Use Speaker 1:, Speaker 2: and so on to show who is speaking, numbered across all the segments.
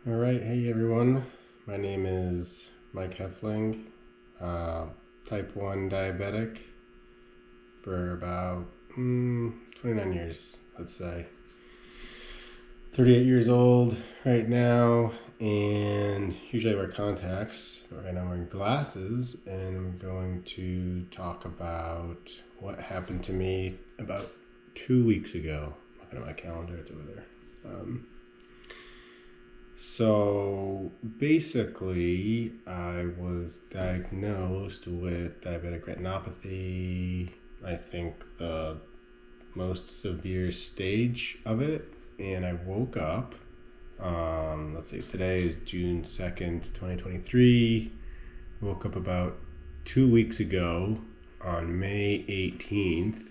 Speaker 1: All right, hey everyone. My name is Mike Heffling, type 1 diabetic for about 29 years, let's say. 38 years old right now, and usually I wear contacts. Right now I'm wearing glasses, and I'm going to talk about what happened to me about 2 weeks ago. Looking at my calendar, it's over there. So basically, I was diagnosed with diabetic retinopathy, I think the most severe stage of it. And I woke up, today is June 2nd, 2023. Woke up about 2 weeks ago on May 18th,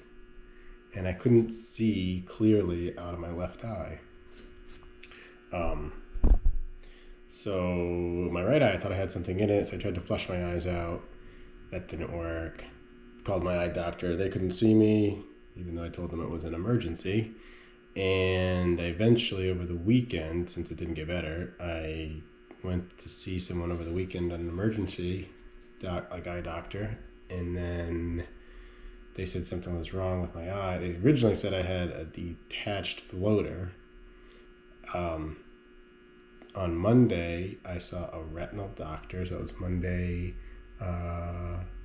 Speaker 1: and I couldn't see clearly out of my left eye. So my right eye, I thought I had something in it, so I tried to flush my eyes out. That didn't work. Called my eye doctor. They couldn't see me, even though I told them it was an emergency. And I eventually, over the weekend, since it didn't get better, I went to see someone over the weekend on an emergency eye doctor. And then they said something was wrong with my eye. They originally said I had a detached floater. On Monday, I saw a retinal doctor. So it was Monday,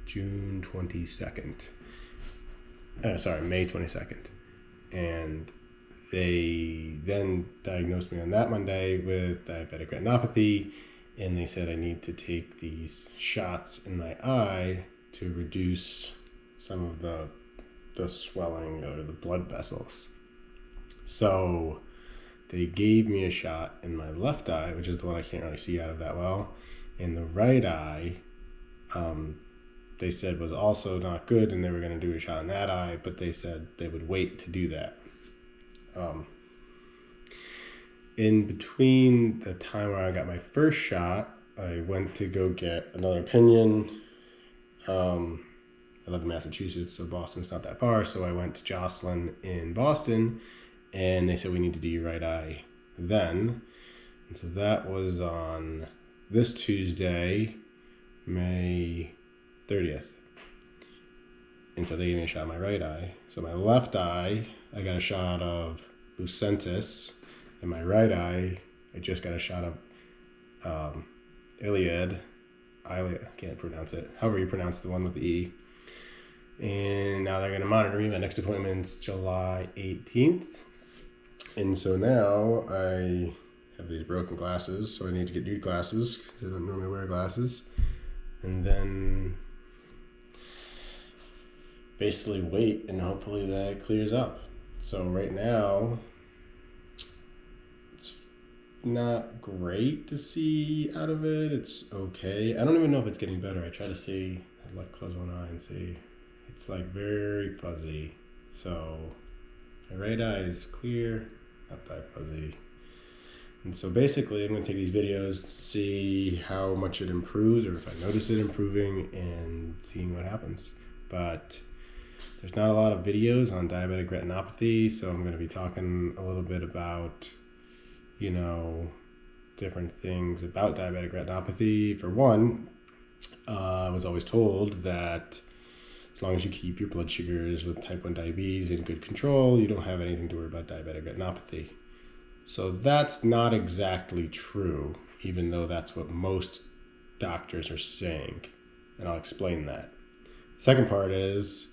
Speaker 1: June 22nd. May 22nd. And they then diagnosed me on that Monday with diabetic retinopathy. And they said I need to take these shots in my eye to reduce some of the swelling or the blood vessels. So they gave me a shot in my left eye, which is the one I can't really see out of that well. And the right eye, they said was also not good, and they were going to do a shot in that eye, but they said they would wait to do that. In between the time where I got my first shot, I went to go get another opinion. I live in Massachusetts, so Boston's not that far, so I went to Joslin in Boston, and they said we need to do your right eye then. And so that was on this Tuesday, May 30th. And so they gave me a shot in my right eye. So my left eye, I got a shot of Lucentis. In my right eye, I just got a shot of Iliad. I can't pronounce it. However you pronounce the one with the E. And now they're going to monitor me. My next appointment's July 18th. And so now I have these broken glasses, so I need to get new glasses because I don't normally wear glasses. And then basically wait, and hopefully that clears up. So right now, it's not great to see out of it. It's okay. I don't even know if it's getting better. I try to see, I like close one eye and see. It's like very fuzzy. So my right eye is clear, not that fuzzy. And so basically I'm going to take these videos to see how much it improves, or if I notice it improving, and seeing what happens. But there's not a lot of videos on diabetic retinopathy, so I'm going to be talking a little bit about, different things about diabetic retinopathy. For one, I was always told that as long as you keep your blood sugars with type 1 diabetes in good control, you don't have anything to worry about diabetic retinopathy. So that's not exactly true, even though that's what most doctors are saying. And I'll explain that. Second part is,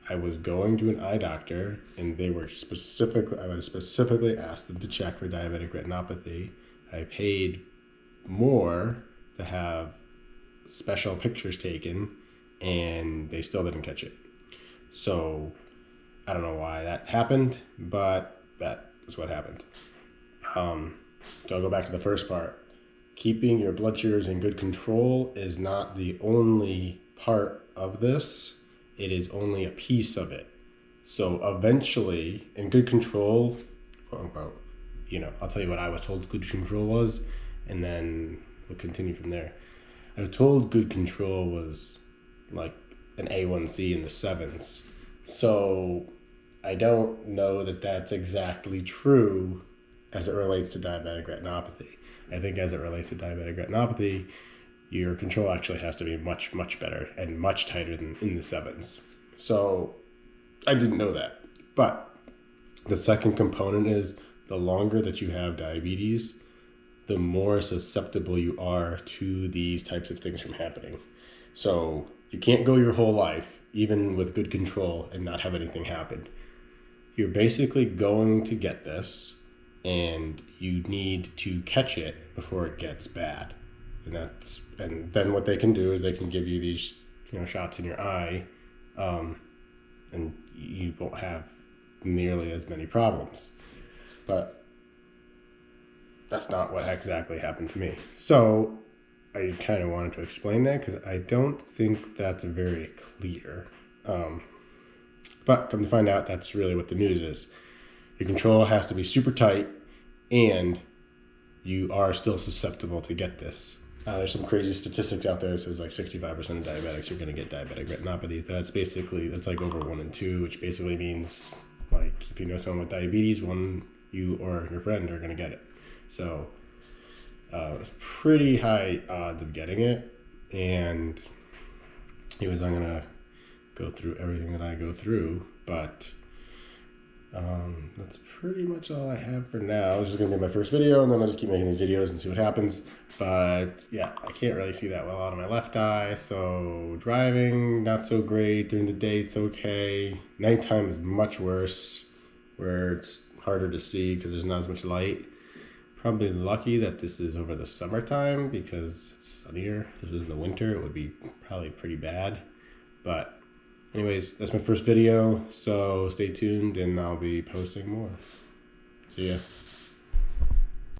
Speaker 1: I was going to an eye doctor, and I was specifically asked them to check for diabetic retinopathy. I paid more to have special pictures taken, and they still didn't catch it. So I don't know why that happened, but that is what happened. So I'll go back to the first part. Keeping your blood sugars in good control is not the only part of this. It is only a piece of it. So eventually, in good control, quote unquote, I'll tell you what I was told good control was, and then we'll continue from there. I was told good control was like an A1C in the 7s. So I don't know that that's exactly true as it relates to diabetic retinopathy. I think as it relates to diabetic retinopathy, your control actually has to be much, much better and much tighter than in the 7s. So I didn't know that. But the second component is the longer that you have diabetes, the more susceptible you are to these types of things from happening. So you can't go your whole life, even with good control, and not have anything happen. You're basically going to get this, and you need to catch it before it gets bad. And then what they can do is they can give you these, shots in your eye, and you won't have nearly as many problems. But that's not what exactly happened to me. So I kind of wanted to explain that because I don't think that's very clear. But come to find out, that's really what the news is. Your control has to be super tight, and you are still susceptible to get this. There's some crazy statistics out there that says like 65% of diabetics are going to get diabetic retinopathy. That's like over 1 in 2, which basically means like if you know someone with diabetes, you or your friend are going to get it. So it's pretty high odds of getting it. And anyways, I'm going to go through everything that I go through, but that's pretty much all I have for now. It's just going to be my first video, and then I'll just keep making these videos and see what happens. But yeah, I can't really see that well out of my left eye, so driving, not so great. During the day, it's okay. Nighttime is much worse, where it's harder to see because there's not as much light. Probably lucky that this is over the summertime because it's sunnier. If this was in the winter, it would be probably pretty bad. But anyways, that's my first video, so stay tuned and I'll be posting more. See ya.